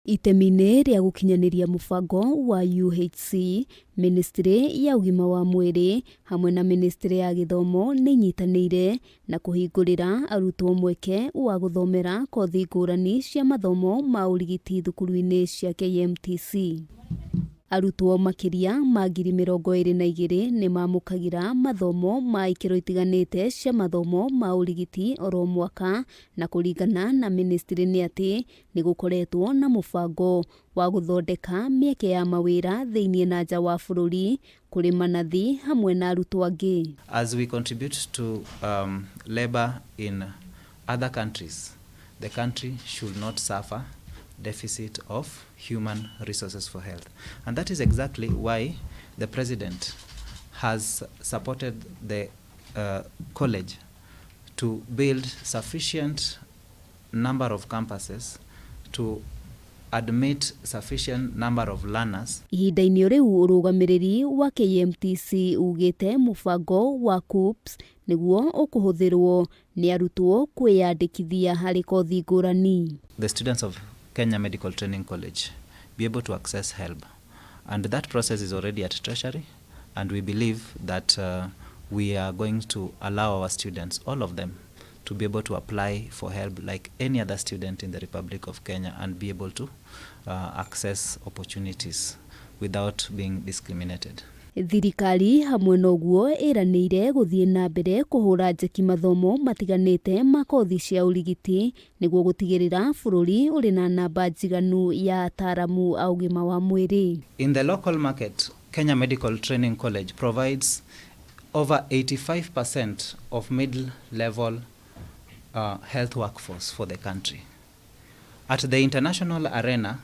Itemi-inĩ rĩa gũkinyaniria mũbango wa UHC, Ministry ya Ũgima wa Mwĩrĩ hamwe na Ministry ya Gĩthomo nĩ inyitanĩire na kũhingũrĩra arutwo mweke wa gũthomera kothi ngũrani cia mathomo ma ũrigiti thukuru-inĩ cia KMTC. Arutwo makĩria ma 22,000 nĩ mamũkagĩra mathomo ma ikĩro itiganĩte cia mathomo ma ũrigiti oro mwaka, na kũringana na ministry nĩ atĩ nĩ gũkoretwo na mũbango wa gũthondeka mĩeke ya mawĩra thĩinĩ na nja wa bũrũri kũrĩ manathi hamwe na arutwo angĩ. As we contribute to labor in other countries, the country should not suffer deficit of human resources for health. And that is exactly why the President has supported the college to build sufficient number of campuses to admit sufficient number of learners. Ihinda-inĩ rĩu ũrũgamĩrĩri wa KMTC ugĩte mũbango wa KUCCPS nĩguo ũkũhũthĩrwo nĩ arutwo kwĩyandĩkithia harĩ kothi ngũrani. The students of Kenya Medical Training College be able to access help, and that process is already at Treasury, and we believe that we are going to allow our students, all of them, to be able to apply for help like any other student in the Republic of Kenya and be able to access opportunities without being discriminated. THIRIKARI hamwe noguo ĩranĩire gũthiĩ na mbere kũhũra njeki mathomo matiganĩte ma kothi cia ũrigiti nĩguo gũtigĩrĩra bũrũri ũrĩ na namba njiganu ya ataaramu a ũgima wa mwĩrĩ. In the local market, Kenya Medical Training College provides over 85% of middle-level health workforce for the country. At the international arena,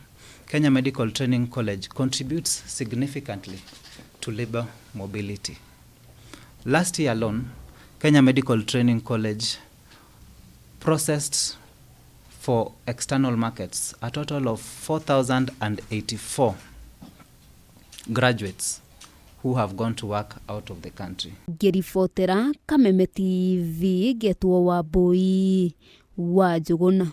Kenya Medical Training College contributes significantly to labor mobility. Last year alone, Kenya Medical Training College processed for external markets a total of 4,084 graduates who have gone to work out of the country. Ngĩribotera Kameme TV Getwo wa Mbui wa Njũgũna.